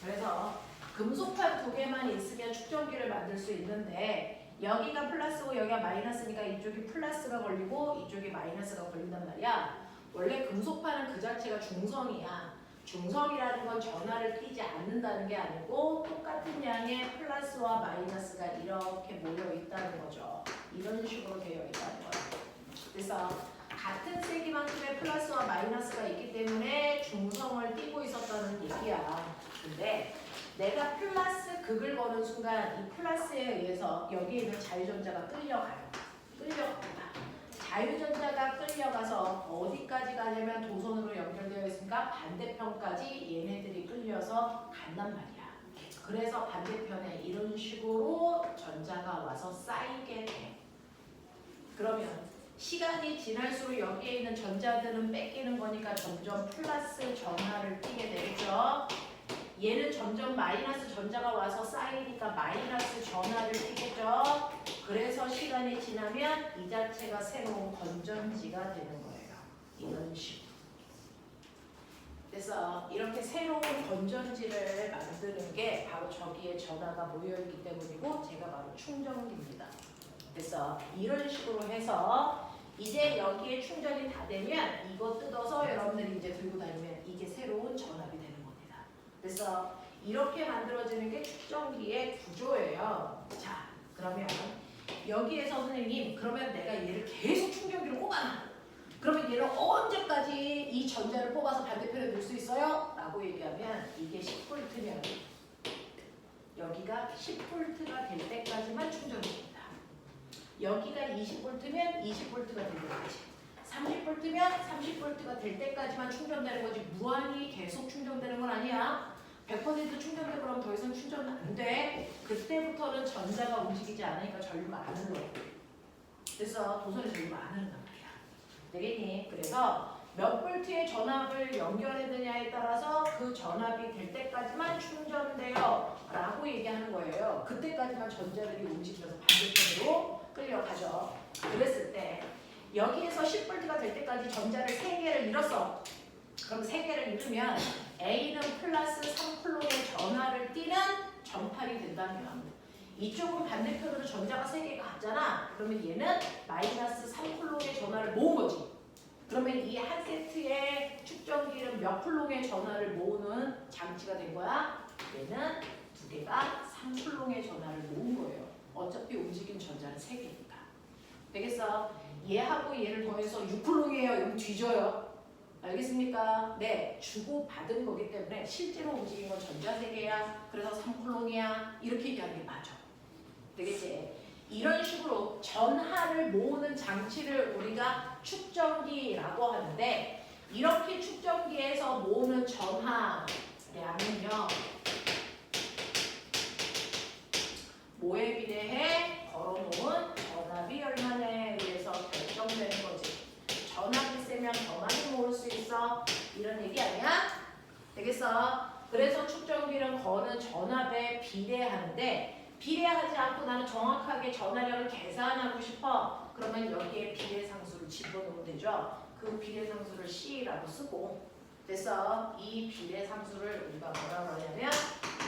그래서 금속판 두 개만 있으면 축전기를 만들 수 있는데 여기가 플러스고 여기가 마이너스니까 이쪽이 플러스가 걸리고 이쪽이 마이너스가 걸린단 말이야. 원래 금속판은 그 자체가 중성이야. 중성이라는 건 전하를 띠지 않는다는 게 아니고 똑같은 양의 플러스와 마이너스가 이렇게 모여 있다는 거죠. 이런 식으로 되어 있다는 거야. 그래서 같은 세기만큼의 플러스와 마이너스가 있기 때문에 중성을 띠고 있었다는 얘기야. 근데 내가 플러스 극을 거는 순간 이 플러스에 의해서 여기에 있는 자유전자가 끌려가요. 끌려갑니다. 자유전자가 끌려가서 어디까지 가냐면 도선으로 연결되어 있으니까 반대편까지 얘네들이 끌려서 간단 말이야. 그래서 반대편에 이런 식으로 전자가 와서 쌓이게 돼. 그러면 시간이 지날수록 여기에 있는 전자들은 뺏기는 거니까 점점 플러스 전하를 띠게 되겠죠. 얘는 점점 마이너스 전자가 와서 쌓이니까 마이너스 전하를 띠겠죠. 그래서 시간이 지나면 이 자체가 새로운 건전지가 되는 거예요. 이런 식으로. 그래서 이렇게 새로운 건전지를 만드는 게 바로 저기에 전하가 모여있기 때문이고 제가 바로 충전기입니다. 그래서 이런 식으로 해서 이제 여기에 충전이 다 되면 이거 뜯어서 여러분들이 이제 들고 다니면 이게 새로운 전압이 되는 겁니다. 그래서 이렇게 만들어지는 게 축전기의 구조예요. 자, 그러면 여기에서 선생님 그러면 내가 얘를 계속 충전기로 꼽아놔. 그러면 얘를 언제까지 이 전자를 뽑아서 반대편에 놓을 수 있어요? 라고 얘기하면 이게 10V면 여기가 10V가 될 때까지만 충전됩니다. 여기가 20V면 20V가 되는 거지. 30V면 30V가 될 때까지만 충전되는 거지. 무한히 계속 충전되는 건 아니야. 100% 충전되고 그러면 더 이상 충전 안 돼. 그때부터는 전자가 움직이지 않으니까 전류가 안 흘러. 그래서 도선에 전류가 안 흐른단 말이야. 되겠니? 그래서 몇 볼트의 전압을 연결했느냐에 따라서 그 전압이 될 때까지만 충전돼요 라고 얘기하는 거예요. 그때까지만 전자들이 움직이면서 반대편으로 끌려가죠. 그랬을 때 여기에서 10V가 될 때까지 전자를 3개를 잃었어. 그럼 3개를 잃으면 A는 플러스 3쿨롱의 전하를 띠는 전팔이 된다면 이쪽은 반대편으로 전자가 3개가 갔잖아. 그러면 얘는 마이너스 3쿨롱의 전하를 모은 거지. 그러면 이 한 세트의 축전기는 몇 쿨롱의 전하를 모으는 장치가 된 거야? 얘는 2개가 3쿨롱의 전하를 모은 거예요. 어차피 움직인 전자는 3개니까. 되겠어? 얘하고 얘를 더해서 6쿨롱이에요. 여기 뒤져요. 알겠습니까? 네, 주고 받은 거기 때문에 실제로 움직인 건 전자 3개야. 그래서 3쿨롱이야. 이렇게 얘기하는 게 맞아. 되겠지? 이런 식으로 전하를 모으는 장치를 우리가 축전기라고 하는데 이렇게 축전기에서 모으는 전하량은요. 뭐에 비례해? 걸어놓은 전압이 얼마냐에 의해서 결정되는 거지. 전압이 세면 더 많이 모을 수 있어. 이런 얘기 아니야? 되겠어? 그래서 축전기는 거는 전압에 비례하는데 비례하지 않고 나는 정확하게 전하량을 계산하고 싶어. 그러면 여기에 비례상수를 집어넣으면 되죠. 그 비례상수를 C라고 쓰고 그래서 이 비례상수를 우리가 뭐라고 하냐면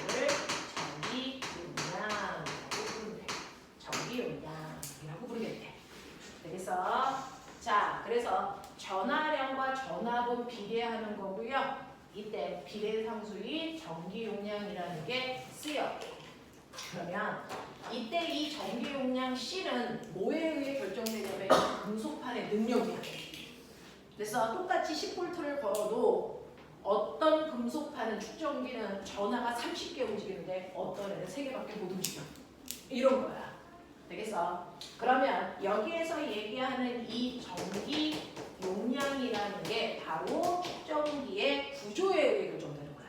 이걸 전기용량이라고 부르면 돼. 전기용량이라고 부르겠대. 되겠어? 자, 그래서 전하량과 전압은 비례하는 거고요. 이때 비례상수인 전기용량이라는 게 쓰여. 그러면 이때 이 전기용량 C는 뭐에 의해 결정되냐면 금속판의 능력이야. 그래서 똑같이 10V를 걸어도 어떤 금속판은 축전기는 전하가 30개 움직이는데 어떤 애는 3개밖에 못 움직여. 이런 거야. 되겠어? 그러면 여기에서 얘기하는 이 전기 용량이라는 게 바로 축전기의 구조에 의해 결정되는 거야.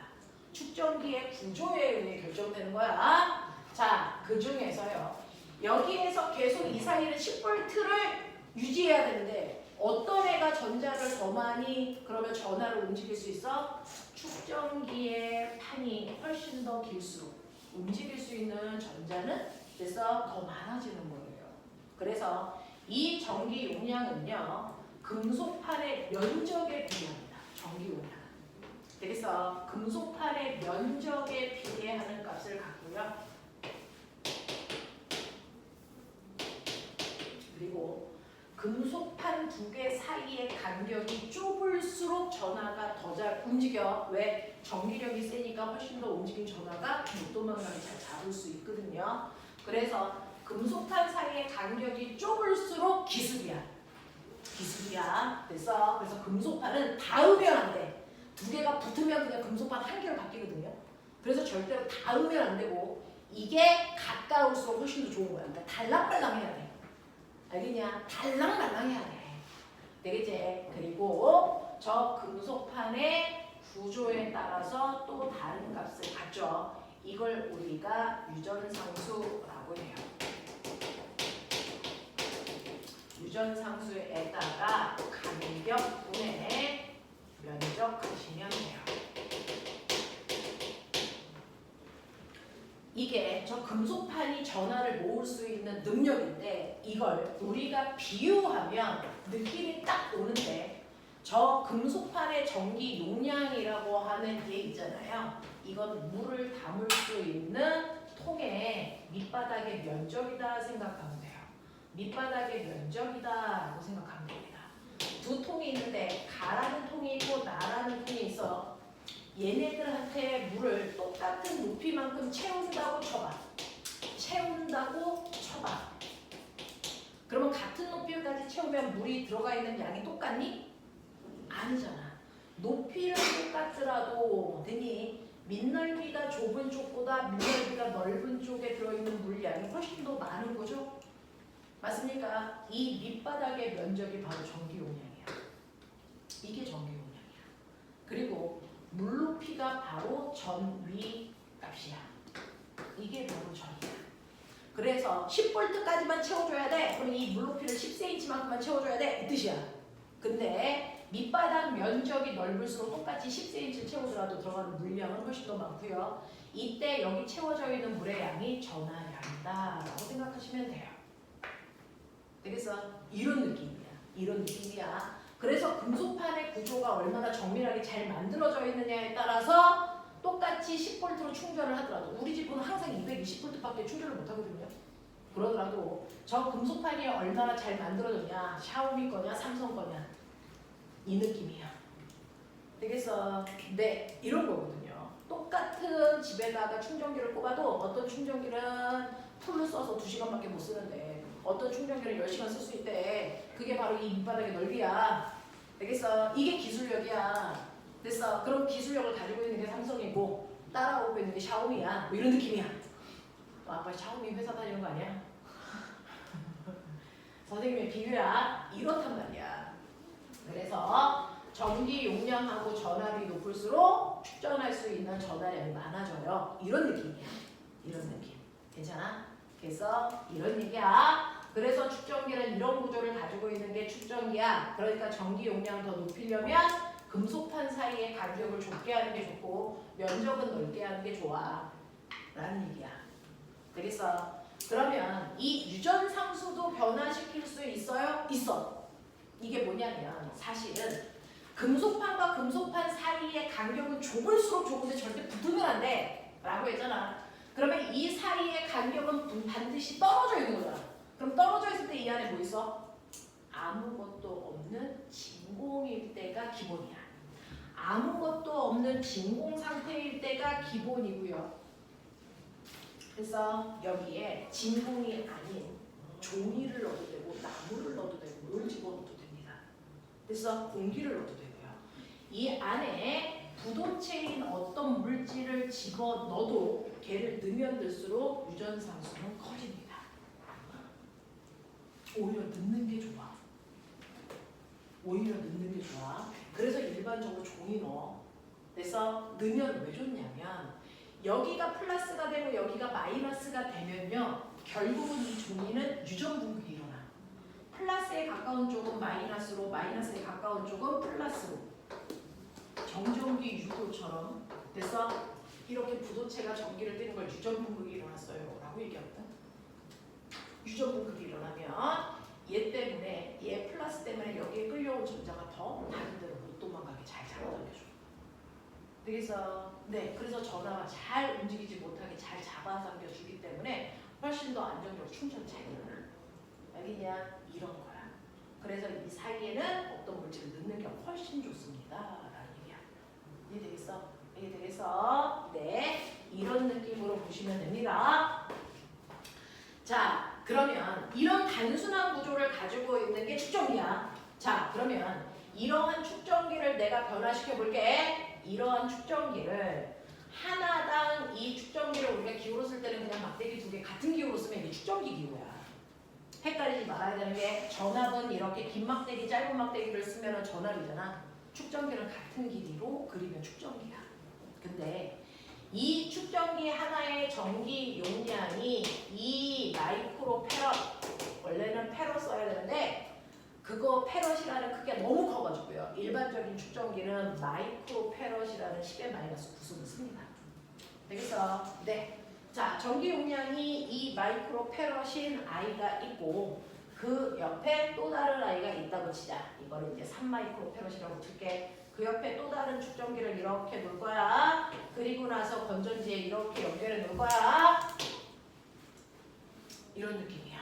축전기의 구조에 의해 결정되는 거야. 자, 그 중에서요. 여기에서 계속 이 사이는 10V를 유지해야 되는데 어떤 애가 전자를 더 많이 그러면 전하를 움직일 수 있어? 축전기의 판이 훨씬 더 길수록 움직일 수 있는 전자는 그래서 더 많아지는 거예요. 그래서 이 전기 용량은요. 금속판의 면적에 비례합니다. 전기 용량. 그래서 금속판의 면적에 비례하는 값을 갖고요. 그리고 금속판 두 개 사이의 간격이 좁을수록 전하가 더 잘 움직여. 왜? 전기력이 세니까 훨씬 더 움직인 전하가 목도망을 잘 잡을 수 있거든요. 그래서 금속판 사이의 간격이 좁을수록 기술이야. 기술이야. 그래서 금속판은 닿으면 안 돼. 두 개가 붙으면 그냥 금속판 한 개로 바뀌거든요. 그래서 절대로 닿으면 안 되고 이게 가까울수록 훨씬 더 좋은 거야. 그러니까 달랑달랑 해야 돼. 알겠냐? 달랑달랑 해야 돼. 되겠지? 그리고 저 금속판의 구조에 따라서 또 다른 값을 갖죠. 이걸 우리가 유전상수라고 해요. 유전상수에다가 간격분의 면적 하시면 돼요. 이게 저 금속판이 전하를 모을 수 있는 능력인데 이걸 우리가 비유하면 느낌이 딱 오는데 저 금속판의 전기 용량이라고 하는 게 있잖아요. 이건 물을 담을 수 있는 통의 밑바닥의 면적이다 생각하면 돼요. 밑바닥의 면적이다라고 생각하면 됩니다. 두 통이 있는데 가라는 통이 있고 나라는 통이 있어. 얘네들한테 물을 똑같은 높이만큼 채운다고 쳐봐. 채운다고 쳐봐. 그러면 같은 높이까지 채우면 물이 들어가 있는 양이 똑같니? 아니잖아. 높이는 똑같더라도 되니 밑넓이가 좁은 쪽보다 밑넓이가 넓은 쪽에 들어있는 물량이 훨씬 더 많은 거죠? 맞습니까? 이 밑바닥의 면적이 바로 전기 용량이야. 이게 전기 용량이야. 그리고 물높이가 바로 전위 값이야. 이게 바로 전이야. 그래서 10V까지만 채워줘야 돼. 그럼 이 물높이를 10cm만큼만 채워줘야 돼. 이 뜻이야. 근데 밑바닥 면적이 넓을수록 똑같이 10cm 채우더라도 들어가는 물량은 훨씬 더 많고요. 이때 여기 채워져 있는 물의 양이 전하량이다 라고 생각하시면 돼요. 그래서 이런 느낌이야. 이런 느낌이야. 그래서 금속판의 구조가 얼마나 정밀하게 잘 만들어져 있느냐에 따라서 똑같이 10V로 충전을 하더라도 우리 집은 항상 220V밖에 충전을 못하거든요. 그러더라도 저 금속판이 얼마나 잘 만들어졌냐, 샤오미 거냐 삼성 거냐 이 느낌이야. 되겠어? 네, 이런 거거든요. 똑같은 집에다가 충전기를 꼽아도 어떤 충전기는 풀로 써서 2시간밖에 못 쓰는데 어떤 충전기를 10시간 쓸 수 있대. 그게 바로 이 밑바닥의 넓이야. 되겠어? 이게 기술력이야. 됐어? 그럼 기술력을 가지고 있는 게 삼성이고 따라오고 있는 게 샤오미야. 뭐 이런 느낌이야. 아빠 샤오미 회사 다니는 거 아니야? 선생님의 비유야. 이렇단 말이야. 그래서 전기 용량하고 전압이 높을수록 축전할 수 있는 전하량이 많아져요. 이런 느낌이야. 이런 느낌. 괜찮아? 그래서 이런 얘기야. 그래서 축전기는 이런 구조를 가지고 있는 게 축전기야. 그러니까 전기 용량을 더 높이려면 금속판 사이의 간격을 좁게 하는 게 좋고 면적은 넓게 하는 게 좋아. 라는 얘기야. 그래서 그러면 이 유전상수도 변화시킬 수 있어요? 있어. 이게 뭐냐면 사실은 금속판과 금속판 사이의 간격은 좁을수록 좁은데 절대 붙으면 안 돼. 라고 했잖아. 그러면 이 사이의 간격은 반드시 떨어져 있는 거잖아. 그럼 떨어져 있을 때 이 안에 뭐 있어? 아무것도 없는 진공일 때가 기본이야. 아무것도 없는 진공 상태일 때가 기본이고요. 그래서 여기에 진공이 아닌 종이를 넣어도 되고 나무를 넣어도 되고 뭘 집어넣어도 됩니다. 그래서 공기를 넣어도 되고요. 이 안에 부도체인 어떤 물질을 집어넣어도 걔를 넣으면 넣을수록 유전상수는 커집니다. 오히려 넣는 게 좋아. 오히려 넣는 게 좋아. 그래서 일반적으로 종이 넣어. 그래서 넣으면 왜 좋냐면 여기가 플러스가 되고 여기가 마이너스가 되면요. 결국은 이 종이는 유전 분극이 일어나. 플러스에 가까운 쪽은 마이너스로, 마이너스에 가까운 쪽은 플러스로. 정전기 유도처럼. 그래서 이렇게 부도체가 전기를 띠는 걸 유전 분극이 일어났어요. 라고 얘기하거든. 유전 분극이 일어나면 얘 때문에, 얘 플러스 때문에 여기에 끌려온 전자가 더 다른 데로 못 도망가게 잘 잡아당겨줘. 되겠어? 네, 그래서 전화가 잘 움직이지 못하게 잘 잡아당겨 주기 때문에 훨씬 더 안정적으로 충전 잘 일어나. 알겠냐? 이런 거야. 그래서 이 사이에는 어떤 물질을 넣는 게 훨씬 좋습니다. 라는 얘기야. 이해되겠어? 이해되겠어? 네, 이런 느낌으로 보시면 됩니다. 자, 그러면 이런 단순한 구조를 가지고 있는 게 축전기야. 자, 그러면 이러한 축전기를 내가 변화시켜 볼게. 이러한 축전기를 하나당 이 축전기를 우리가 기호로 쓸 때는 그냥 막대기 두 개 같은 기호로 쓰면 이게 축전기 기호야. 헷갈리지 말아야 되는 게 전압은 이렇게 긴 막대기, 짧은 막대기를 쓰면 전압이잖아. 축전기는 같은 길이로 그리면 축전기야. 근데 이 축전기 하나의 전기 용량이 2 마이크로 페럿, 원래는 페럿 써야 되는데 그거 페럿이라는 크기가 너무 커가지고요. 일반적인 축전기는 마이크로 페럿이라는 10의 마이너스 9승을 씁니다. 되겠어? 네. 자, 전기 용량이 2 마이크로 페럿인 아이가 있고 그 옆에 또 다른 아이가 있다고 치자. 이거를 이제 3 마이크로 페럿이라고 칠게. 그 옆에 또 다른 축전기를 이렇게 놓을 거야. 그리고 나서 건전지에 이렇게 연결해 놓을 거야. 이런 느낌이야.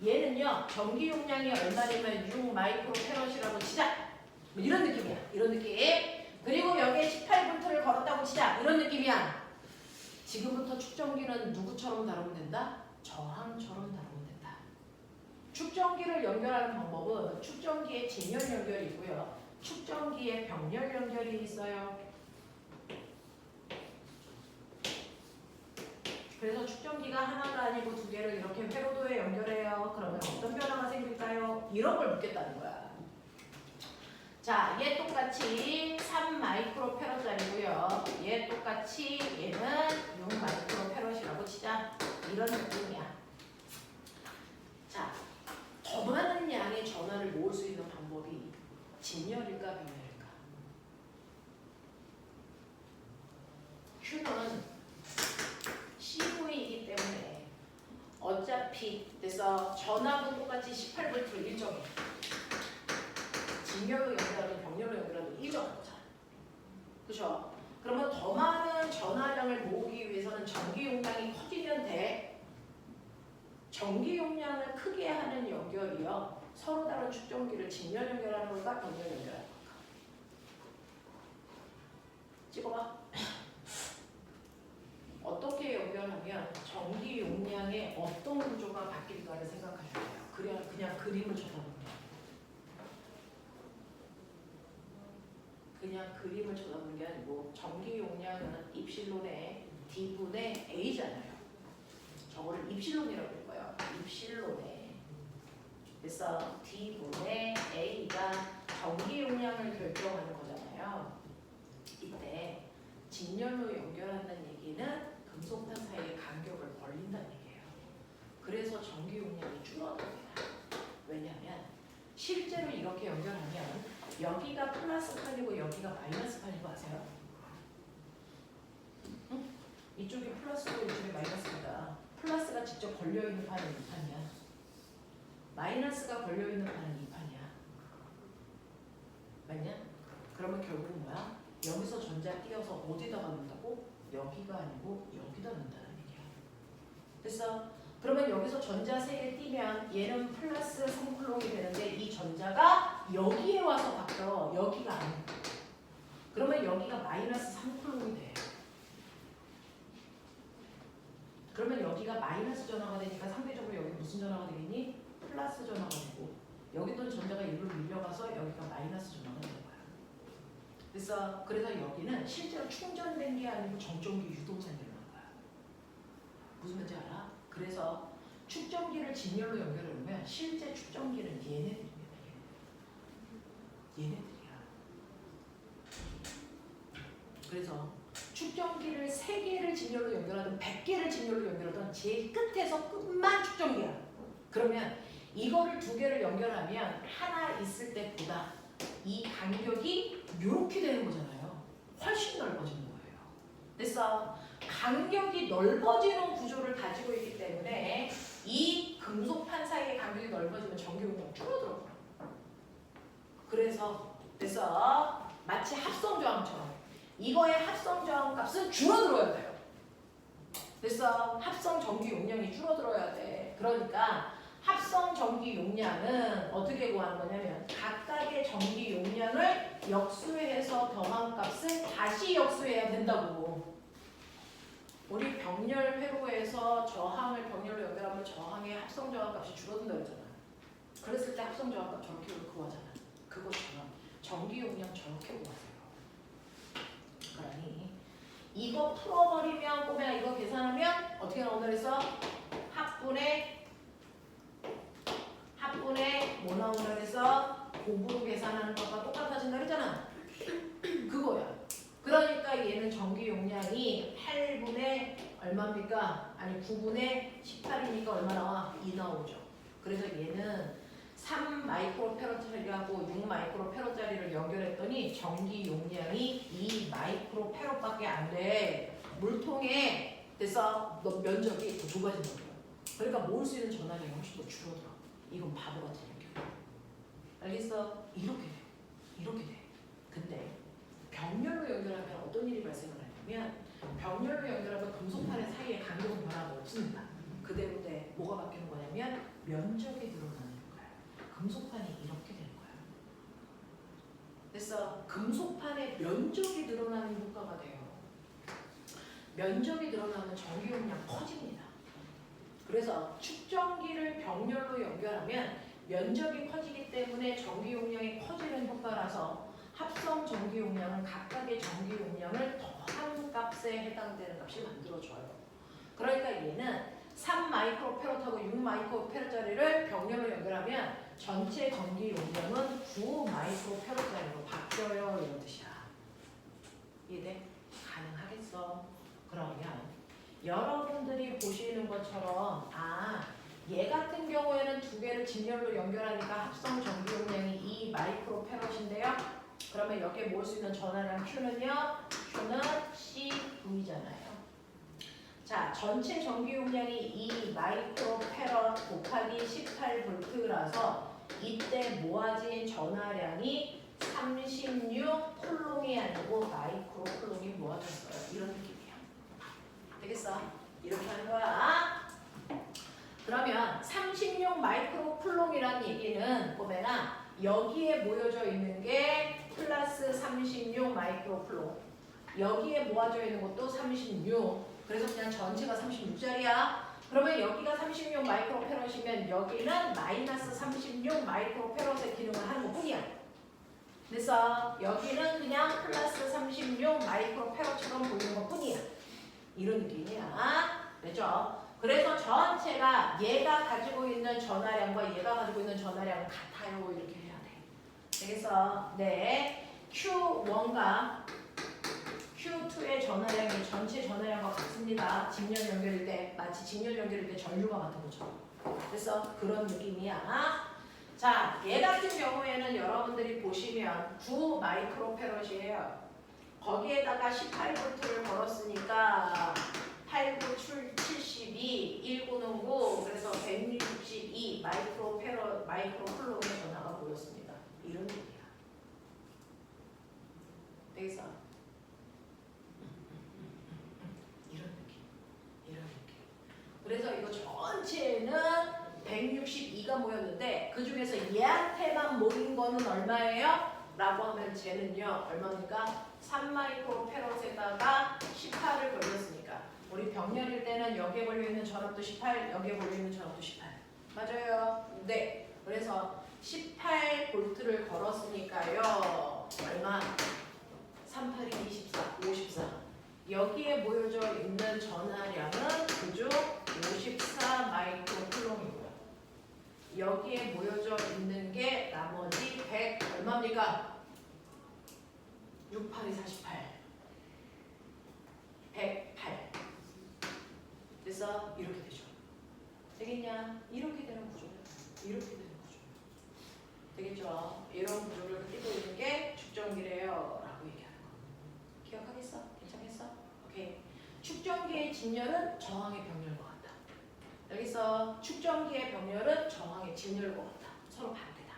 얘는요, 전기 용량이 얼마냐면 6 마이크로 페럿이라고 치자. 뭐 이런 느낌이야. 이런 느낌. 그리고 여기에 18V를 걸었다고 치자. 이런 느낌이야. 지금부터 축전기는 누구처럼 다루면 된다? 저항처럼 다루면 된다. 축전기를 연결하는 방법은 축전기에 진열 연결이 있고요. 축전기에 병렬 연결이 있어요. 그래서 축전기가 하나가 아니고 두 개를 이렇게 회로도에 연결해요. 그러면 어떤 변화가 생길까요? 이런 걸 묻겠다는 거야. 자, 얘 똑같이 3 마이크로 페럿짜리고요. 얘 똑같이 얘는 6 마이크로 페럿이라고 치자. 이런 느낌이야. 자, 더 많은 양의 전하를 모을 수 있는 방법이 진열일까 병렬일까? Q는 CV이기 때문에 어차피 그래서 전압은 똑같이 18V를 일정해. 진열로 연결하든 병렬로 연결하든 일정한 거잖아. 그죠? 그러면 더 많은 전하량을 모으기 위해서는 전기 용량이 커지면 돼. 전기 용량을 크게 하는 연결이요. 서로 다른 축전기를 진열 연결하는 걸까? 병렬 연결하는 걸까? 찍어봐. 어떻게 연결하면 전기 용량의 어떤 구조가 바뀔까를 생각하셔야 돼요. 그냥 그림을 쳐다보면. 그냥 그림을 쳐다보는 게 아니고 전기 용량은 입실론의 D분의 A잖아요. 저거를 입실론이라고 할 거예요. 입실론의. 그래서 D분의 A가 전기 용량을 결정하는 거잖아요. 이때 진열로 연결한다는 얘기는 금속탄 사이의 간격을 벌린다는 얘기예요. 그래서 전기 용량이 줄어듭니다. 왜냐하면 실제로 이렇게 연결하면 여기가 플러스 판이고 여기가 마이너스 판인 거 아세요? 응? 이쪽이 플러스고 이쪽이 마이너스입니다. 플러스가 직접 걸려있는 판은 2판이야. 마이너스가 걸려있는 판은 2판이야. 맞냐? 그러면 결국은 뭐야? 여기서 전자 띄어서 어디다가 넣는다고? 여기가 아니고 여기다 넣는다는 얘기야. 됐어? 그러면 여기서 전자 3개 띄면 얘는 플러스 3쿨롱이 되는데 이 전자가 여기에 와서 바뀌어. 여기가 아니고. 그러면 여기가 마이너스 3쿨롱이 돼. 그러면 여기가 마이너스 전화가 되니까 상대적으로 여기 무슨 전화가 되겠니? 플러스 전화가 되고 여기 있던 전자가 일로 밀려가서 여기가 마이너스 전화가 되는 거야. 그래서 여기는 실제로 충전된 게 아니고 정전기 유동산이 일어나는 거야. 무슨 말인지 알아? 그래서 축전기를 진열로 연결해 놓으면 실제 축전기는 얘네들입니다. 얘네들이야. 그래서 축전기를 3개를 진열로 연결하든 100개를 진열로 연결하든 제일 끝에서 끝만 축전기야. 그러면 이거를 2개를 연결하면 하나 있을 때보다 이 간격이 이렇게 되는 거잖아요. 훨씬 넓어지는 거예요. 그래서 간격이 넓어지는 구조를 가지고 있기 때문에 이 금속판 사이의 간격이 넓어지면 전기 용량 줄어들어. 그래서 마치 합성 저항처럼 이거의 합성 저항값은 줄어들어야 돼요. 됐어? 합성 전기 용량이 줄어들어야 돼. 그러니까 합성 전기 용량은 어떻게 구하는 거냐면 각각의 전기 용량을 역수해서 더한 값을 다시 역수해야 된다고. 우리 병렬 회로에서 저항을 병렬로 연결하면 저항의 합성 저항값이 줄어든다고 했잖아. 그랬을 때 합성 저항값 저렇게 구하잖아. 그것처럼 전기 용량 저렇게 구하세요. 그러니 이거 풀어버리면 꼬매야 이거 계산하면 어떻게 나온다 그랬어? 합분의 뭐 나온다 그랬어? 곱으로 계산하는 것과 똑같아진다 그랬잖아. 그거야. 그러니까 얘는 전기 용량이 8분의 얼마입니까? 아니 9분의 18이니까 얼마 나와? 2 나오죠. 그래서 얘는 3 마이크로페로짜리하고 6 마이크로페로짜리를 연결했더니 전기 용량이 2 마이크로페로밖에 안 돼. 물통에 됐어? 너 면적이 더 좁아지는 거야. 그러니까 모을 수 있는 전압이 훨씬 더 줄어들어. 이건 바보 같은 얘기야. 알겠어? 이렇게 돼. 이렇게 돼. 근데 병렬로 연결하면 어떤 일이 발생을 하냐면 병렬로 연결하면 금속판의 사이에 간격은 변화가 없습니다. 그대로 돼. 뭐가 바뀌는 거냐면 면적이 늘어나는 거야. 금속판이 이렇게 되는 거야. 그래서 금속판의 면적이 늘어나는 효과가 돼요. 면적이 늘어나면 전기 용량 커집니다. 그래서 축전기를 병렬로 연결하면 면적이 커지기 때문에 전기 용량이 커지는 효과라서 합성 전기 용량은 각각의 전기 용량을 더한 값에 해당되는 값이 만들어져요. 그러니까 얘는 3 마이크로페롯하고 6 마이크로페롯짜리를 병렬로 연결하면 전체 전기 용량은 9 마이크로페롯짜리로 바뀌어요. 이런 뜻이야. 이해돼? 가능하겠어? 그러면 여러분들이 보시는 것처럼 얘 같은 경우에는 두 개를 직렬로 연결하니까 합성 전기 용량이 2 마이크로페롯인데요. 그러면 여기에 모을 수 있는 전하량 Q는요. Q는 C분이잖아요. 자, 전체 전기 용량이 2 마이크로페롯 곱하기 18V라서 이때 모아진 전하량이 36 쿨롱이 아니고 마이크로 쿨롱이 모아졌어요. 이런 느낌이에요. 되겠어? 이렇게 하는 거야. 그러면 36 마이크로 쿨롱이라는 얘기는 보면은 여기에 모여져 있는 게 플러스 36 마이크로 쿨롱. 여기에 모아져 있는 것도 36. 그래서 그냥 전체가 36짜리야. 그러면 여기가 36 마이크로 페롯이면 여기는 마이너스 36 마이크로 페롯의 기능을 하는 것 뿐이야. 그래서 여기는 그냥 플러스 36 마이크로 페롯처럼 보이는 것 뿐이야. 이런 느낌이야. 됐죠? 그래서 전체가 얘가 가지고 있는 전하량과 얘가 가지고 있는 전하량은 같아요. 이렇게 해야 돼. 되겠어? 네. Q1과 Q2의 전하량이 전체 전하량과 같습니다. 직렬 연결일 때 마치 직렬 연결일 때 전류가 같은 것처럼. 그래서 그런 느낌이야. 자, 얘 같은 경우에는 여러분들이 보시면 9 마이크로페롯이에요. 거기에다가 18V를 걸었으니까 8, 9, 72, 1구는 9, 그래서 162 마이크로페롯, 마이크로쿨롱의 전하가 보였습니다. 이런 얘기야. 되겠어? 이런 느낌. 이런 느낌. 그래서 이거 전체는 162가 모였는데 그 중에서 얘한테만 모인 거는 얼마예요? 라고 하면 쟤는요 얼마입니까? 3 마이크로페롯에다가 18을 걸렸으니까 우리 병렬일 때는 여기에 걸려있는 전압도 18, 여기에 걸려있는 전압도 18 맞아요? 네. 그래서 18V를 걸었으니까요 얼마? 38이 24, 54 여기에 모여져 있는 전하량은 그중 54 마이크로쿨롱이고요. 여기에 모여져 있는 게 나머지 100 얼마입니까? 6, 8이 48 108 그래서 이렇게 되죠. 되겠냐? 이렇게 되는 구조예요. 이렇게 되는 구조 되겠죠? 이런 구조를 띄고 있는 게 축전기래요 라고 얘기하는 거 기억하겠어? 괜찮겠어? 오케이. 축전기의 직렬은 저항의 병렬과 같다. 여기서 축전기의 병렬은 저항의 직렬과 같다. 서로 반대다.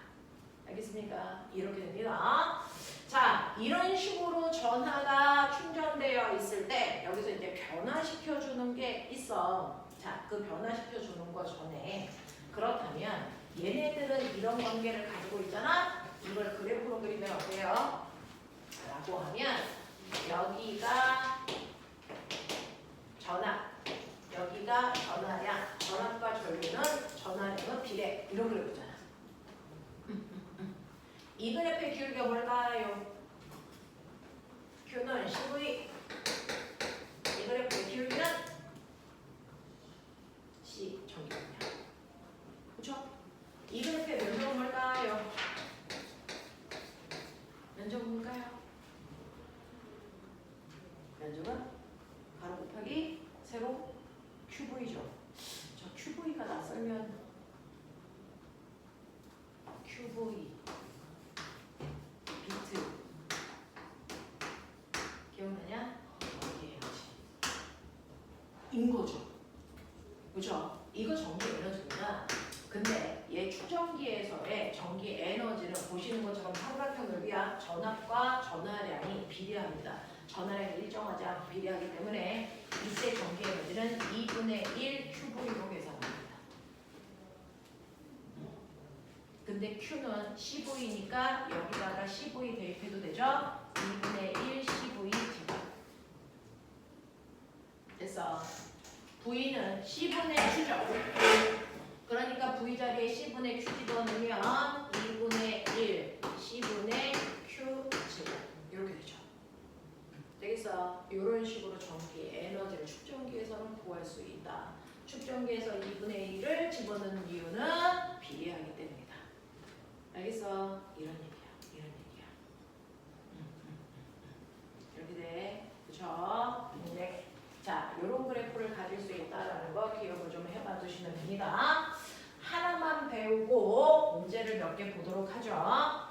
알겠습니까? 이렇게 됩니다. 자, 이런 식으로 전하가 충전되어 있을 때 여기서 이제 변화시켜 주는 게 있어. 자, 그 변화시켜 주는 거 전에 그렇다면 얘네들은 이런 관계를 가지고 있잖아. 이걸 그래프로 그리면 어때요? 라고 하면 여기가 전압, 여기가 전하량, 전압과 전류는 전하량은 비례 이런 그래프잖아. 이 그래프의 기울기가 뭘까요? Q는 CV. 이 그래프의 기울기는 C 전기량량. 그렇죠? 이 그래프의 면적은 뭘까요? 면적은 뭘까요? 면적은 가로 곱하기 세로 QV죠. 저 QV가 낯설면 QV 비트 기억나냐? 인 거죠. 그죠? 이거 전기 에너지구나. 근데 얘 충전기에서의 전기 에너지는 보시는 것처럼 삼각형 넓이야. 전압과 전하량이 비례합니다. 전하량이 일정하지 않고 비례하기 때문에 이때 전기 에너지는 2분의 1 QV로 계산합니다. 근데 Q는 CV니까 여기다가 CV 대입해도 되죠? 2분의 1 CV 제곱. 됐어. V는 C분의 Q죠. 그러니까 V 자리에 C분의 Q 집어넣으면 2분의 1 C분의 Q 제곱. 이렇게 되죠. 되겠어? 이런 식으로 전기 에너지를 축전기에서는 구할 수 있다. 축전기에서 2분의 1을 집어넣는 이유는 비례하기 때문이다. 알겠어? 이런 얘기야. 이런 얘기야. 이렇게 돼. 그쵸? 네. 자, 이런 그래프를 가질 수 있다는 거 기억을 좀 해봐 두시면 됩니다. 하나만 배우고 문제를 몇 개 보도록 하죠.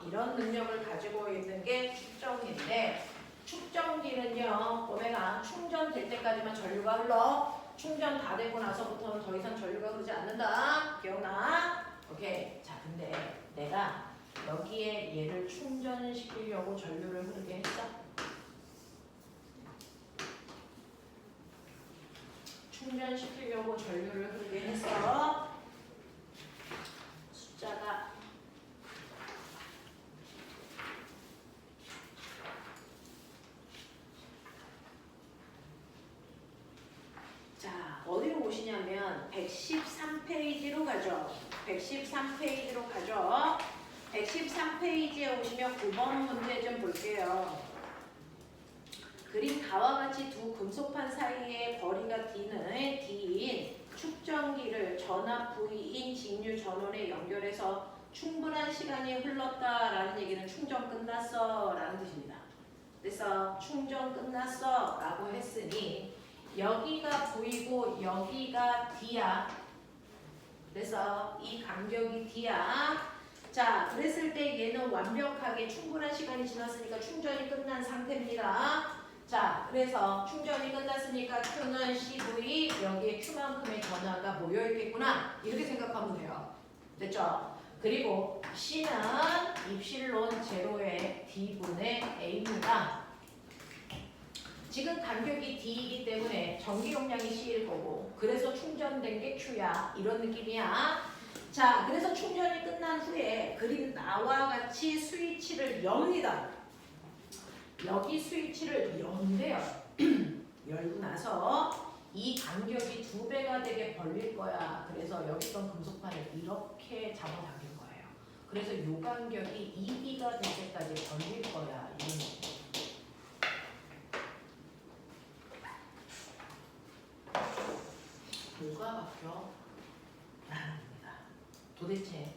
이런 능력을 가지고 있는 게 축전기인데 축전기는요, 오메가 충전될 때까지만 전류가 흘러. 충전 다 되고 나서부터는 더 이상 전류가 흐르지 않는다. 기억나? 오케이. 자, 근데 내가 여기에 얘를 충전시키려고 전류를 흐르게 했어. 충전시키려고 전류를 흐르게 했어. 숫자가 자, 어디로 오시냐면 113페이지로 가죠. 113페이지로 가죠. 113페이지에 오시면 9번 문제 좀 볼게요. 그림 다와 같이 두 금속판 사이의 거리가 D인 축전기를 전압 V인 직류 전원에 연결해서 충분한 시간이 흘렀다라는 얘기는 충전 끝났어 라는 뜻입니다. 그래서 충전 끝났어 라고 했으니 여기가 V고 여기가 D야. 그래서 이 간격이 D야. 자, 그랬을 때 얘는 완벽하게 충분한 시간이 지났으니까 충전이 끝난 상태입니다. 자, 그래서 충전이 끝났으니까 Q는 CV, 여기에 Q만큼의 전하가 모여있겠구나. 이렇게 생각하면 돼요. 됐죠? 그리고 C는 입실론 제로의 D분의 A입니다. 지금 간격이 D이기 때문에 전기 용량이 C일 거고 그래서 충전된 게 Q야. 이런 느낌이야. 자, 그래서 충전이 끝난 후에 그림 나와 같이 스위치를 엽니다. 여기 스위치를 연대요. 열고 나서 이 간격이 2배가 되게 벌릴 거야. 그래서 여기 있던 금속판을 이렇게 잡아당길 거예요. 그래서 이 간격이 2B가 될 때까지 벌릴 거야. 이런 얘기. 뭐가 바뀌어? 라는겁니다. 도대체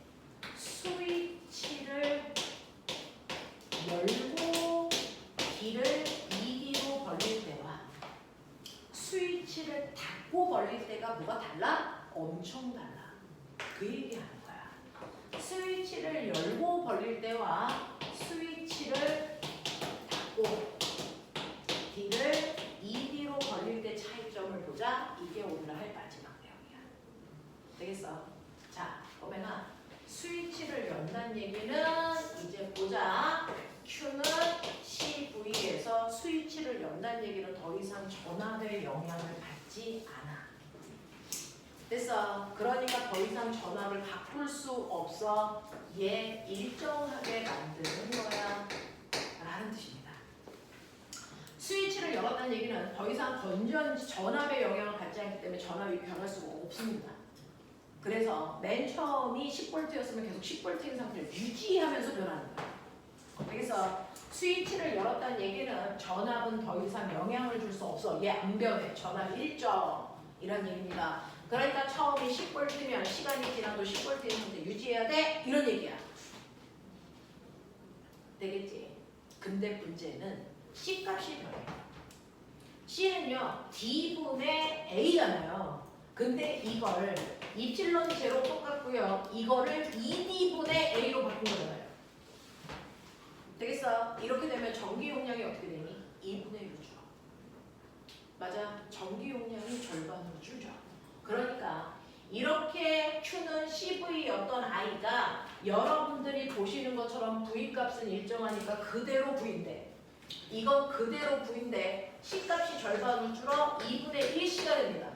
스위치를 열고 D를 2D로 벌릴 때와 스위치를 닫고 벌릴 때가 뭐가 달라? 엄청 달라. 그 얘기하는 거야. 스위치를 열고 벌릴 때와 스위치를 닫고 D를 2D로 벌릴 때 차이점을 보자. 이게 오늘 할 마지막 내용이야. 되겠어? 자, 그러면 스위치를 연다는 얘기는 이제 보자. Q는 CV에서 스위치를 연다는 얘기는 더 이상 전압의 영향을 받지 않아. 됐어. 그러니까 더 이상 전압을 바꿀 수 없어. 얘 일정하게 만드는 거야. 라는 뜻입니다. 스위치를 열었다는 얘기는 더 이상 건전지 전압의 영향을 받지 않기 때문에 전압이 변할 수가 없습니다. 그래서 맨 처음이 10V였으면 계속 10V인 상태를 유지하면서 변하는 거야. 그래서 스위치를 열었다는 얘기는 전압은 더 이상 영향을 줄 수 없어. 얘 안 변해. 전압 일정. 이런 얘기입니다. 그러니까 처음이 10V면 시간이 지나도 10V인 상태 유지해야 돼. 이런 얘기야. 되겠지? 근데 문제는 C값이 변해. C는요. D분의 A잖아요. 근데 이걸 이플론 제로 똑같고요. 이거를 2D분의 A로 바꾼 거잖아요. 되겠어? 이렇게 되면 전기 용량이 어떻게 되니? 2분의 1로 줄어. 맞아. 전기 용량이 절반으로 줄죠. 그러니까 이렇게 Q는 CV였던 I가 여러분들이 보시는 것처럼 V값은 일정하니까 그대로 V인데 이건 그대로 V인데 C값이 절반으로 줄어 2분의 1C가 됩니다.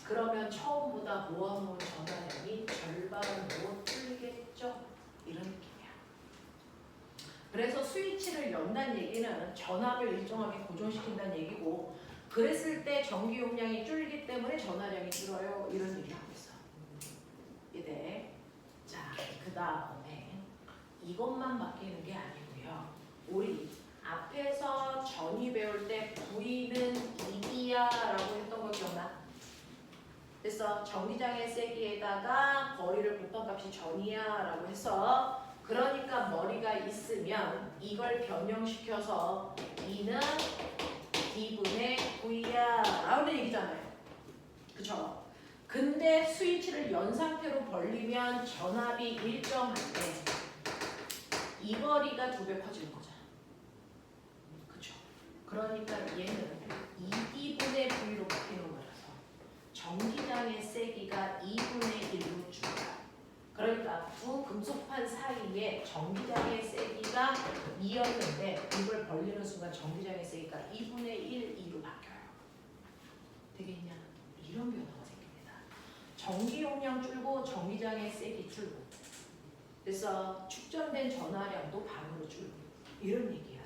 그러면 처음보다 모아놓은 전화량이 절반으로 줄겠죠? 이런 느낌이야. 그래서 스위치를 연다는 얘기는 전압을 일정하게 고정시킨다는 얘기고 그랬을 때 전기 용량이 줄기 때문에 전화량이 줄어요. 이런 얘기를 하고 있어. 이제 자, 그 다음에 이것만 바뀌는 게 아니고요. 우리 앞에서 전위 배울 때 V는 2D야 라고 했던 거 기억나? 그래서 전기장의 세기에다가 거리를 곱한 값이 전이야 라고 해서 그러니까 머리가 있으면 이걸 변형시켜서 E는 D분의 V야 라는 얘기잖아요. 그쵸? 근데 스위치를 연 상태로 벌리면 전압이 일정한데 이 거리가 2배 커지는 거잖아. 그쵸? 그러니까 얘는 2D분의 V로 바뀌는 거라서 전기장의 세기가 2분의 1로 줄어요. 그러니까 두 금속판 사이에 전기장의 세기가 2였는데 이걸 벌리는 순간 전기장의 세기가 2분의 1, 2로 바뀌어요. 되겠냐? 이런 변화가 생깁니다. 전기 용량 줄고 전기장의 세기 줄고 그래서 축전된 전화량도 반으로 줄고 이런 얘기야.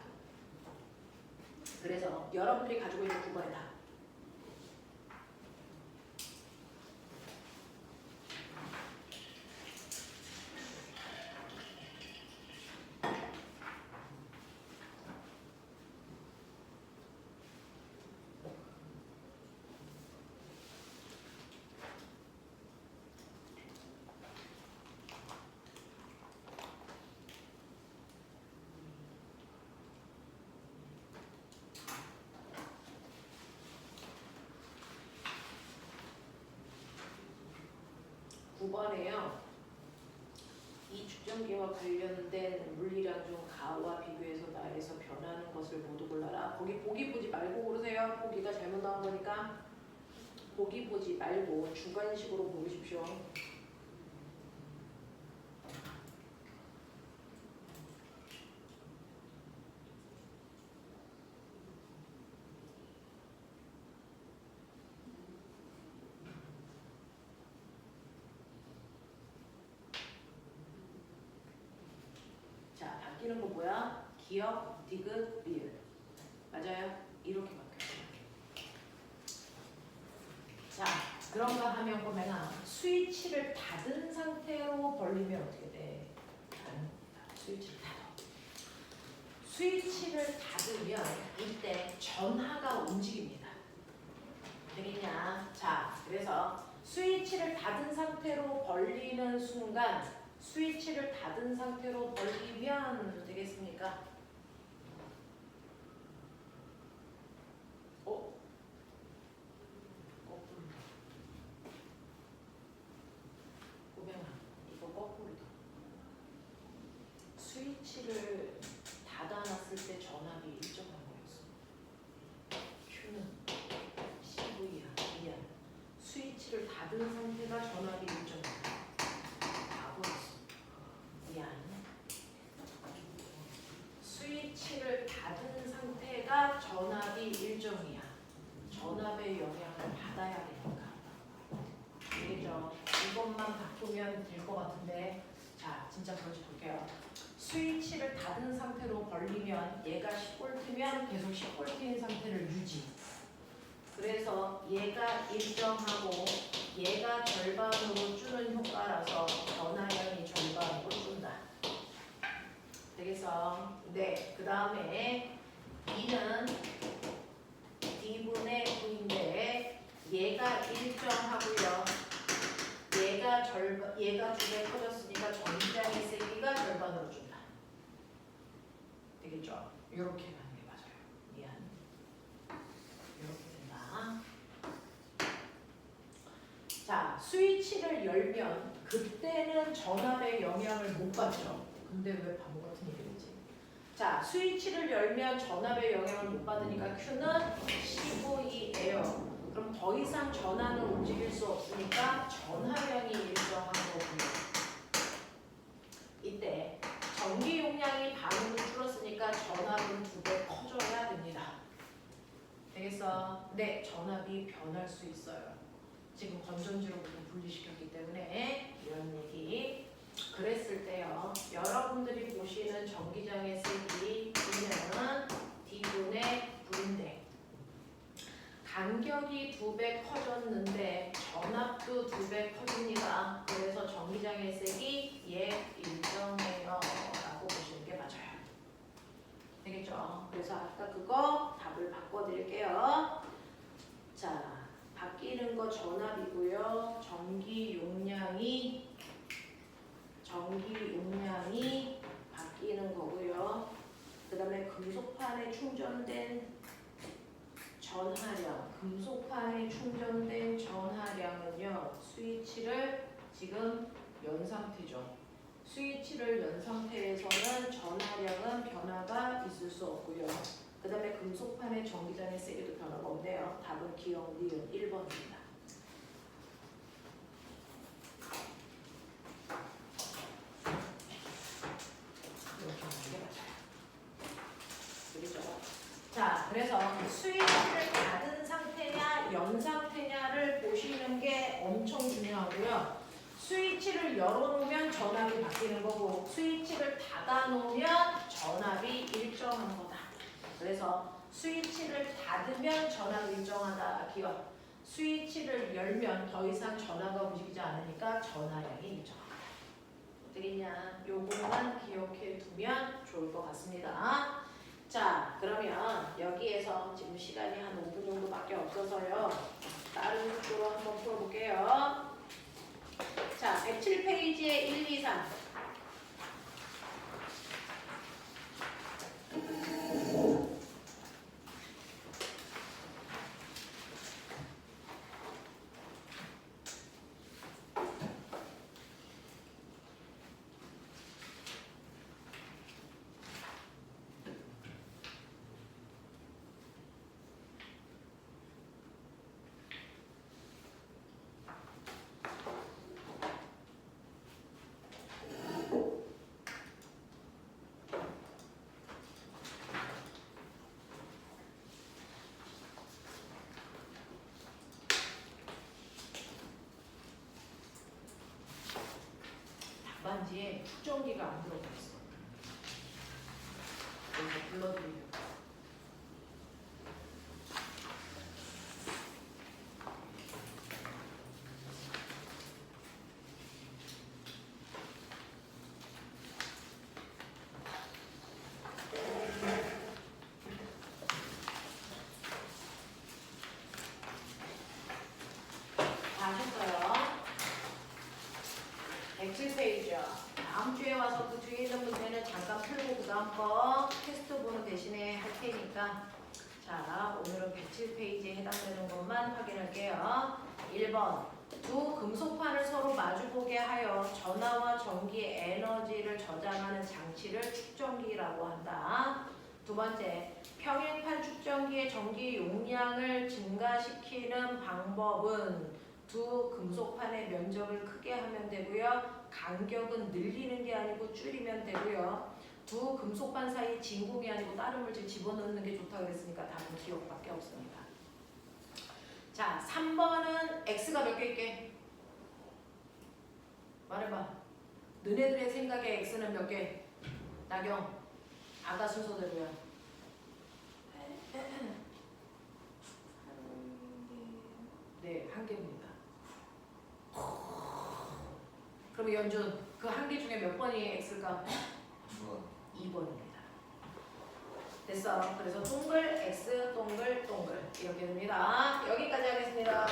그래서 여러분들이 가지고 있는 9번의 답 (9번에요) 이 축전기와 관련된 물리량 중 가와 비교해서 나에서 변하는 것을 모두 골라라. 거기 보기 보지 말고 고르세요. 보기가 잘못 나온 거니까 보기 보지 말고 주관식으로 고르십시오. 바뀌는 거 뭐야? 기억, 디귿, 리을. 맞아요? 이렇게 바뀌어요. 자, 그런가 하면 보면 스위치를 닫은 상태로 벌리면 어떻게 돼? 스위치를 닫아. 스위치를 닫으면 이때 전하가 움직입니다. 되겠냐? 자, 그래서 스위치를 닫은 상태로 벌리는 순간 스위치를 닫은 상태로 벌리면 되겠습니까? 거꾸로. 고백아, 이거 거꾸로다. 스위치를 닫아놨을 때 전압이 일정한 거였어. Q는 CV야, V야. 스위치를 닫은 상태가 전압이 일정한 거야. 바보였어. 미안. 전압의 영향을 받아야 되니까. 알겠죠? 이것만 바꾸면 될 것 같은데, 자, 진짜 그런지 볼게요. 스위치를 닫은 상태로 벌리면 얘가 10V면 계속 10V인 상태를 유지. 그래서 얘가 일정하고 얘가 절반으로 주는 효과라서 전하량이 절반으로 준다. 되겠어? 네. 그 다음에 2는 D분의 9인데 얘가 일정하고요. 얘가 2배 커졌으니까 전기장의 세기가 절반으로 준다. 되겠죠? 이렇게 가는 게 맞아요. 미안. 이렇게 된다. 자, 스위치를 열면 그때는 전압의 영향을 못 받죠. 근데 왜 바보 같은 얘기를 했지? 자, 스위치를 열면 전압의 영향을 못 받으니까 Q는 15E예요. 그럼 더 이상 전압을 움직일 수 없으니까 전하량이 일정한 거고요. 이때 전기 용량이 반으로 줄었으니까 전압은 2배 커져야 됩니다. 되겠어? 네, 전압이 변할 수 있어요. 지금 건전지로부터 분리시켰기 때문에 이런 얘기. 그랬을 때요. 여러분들이 보시는 전기장의 세기 D는 D분의 V인데 간격이 2배 커졌는데 전압도 2배 커집니다. 그래서 전기장의 색이 얘 일정해요 라고 보시는 게 맞아요. 되겠죠? 그래서 아까 그거 답을 바꿔드릴게요. 자, 바뀌는 거 전압이고요. 전기 용량이 바뀌는 거고요. 그 다음에 금속판에 충전된 전하량, 금속판에 충전된 전하량은요, 스위치를 지금 연 상태죠. 스위치를 연 상태에서는 전하량은 변화가 있을 수 없고요. 그 다음에 금속판의 전기장의 세기도 변화가 없네요. 답은 기억, 니은 1번입니다. 이렇게 하는 게 맞아요. 그렇죠? 자, 그래서 스위치를 닫은 상태냐 연 상태냐를 보시는 게 엄청 중요하고요. 스위치를 열어놓으면 전압이 바뀌는 거고 스위치를 닫아놓으면 전압이 일정한 거다. 그래서 스위치를 닫으면 전압이 일정하다. 기억. 스위치를 열면 더 이상 전압가 움직이지 않으니까 전하량이 일정하다. 어떻겠냐? 요것만 기억해 두면 좋을 것 같습니다. 자, 그러면 여기에서 지금 시간이 한 5분 정도밖에 없어서요. 다른 속도로 한번 풀어볼게요. 자, 107페이지에 1, 2, 3. 답안지에 축전기가 안 들어가 있어. 그래서 불러드리려고. 다 하셨어요? 107페이지요. 다음 주에 와서 그 뒤에 있는 문제는 잠깐 풀고 그 다음 거 테스트 보는 대신에 할 테니까. 자, 오늘은 107페이지에 해당되는 것만 확인할게요. 1번. 두 금속판을 서로 마주보게 하여 전하와 전기의 에너지를 저장하는 장치를 축전기라고 한다. 두 번째. 평행판 축전기의 전기 용량을 증가시키는 방법은 두 금속판의 면적을 크게 하면 되고요. 간격은 늘리는 게 아니고 줄이면 되고요. 두 금속판 사이 진공이 아니고 다른 물질 집어넣는 게 좋다고 그랬으니까 답은 기억밖에 없습니다. x가 몇 개 있게? 말해봐. 너네들의 생각에 x는 몇 개? 나경. 아까 순서대로야. 네, 한 개입니다. 그럼 연준 그 한 개 중에 몇 번이 x일까? 2번입니다. 됐어. 그래서 동글 x 동글 동글 이렇게 됩니다. 여기까지 하겠습니다.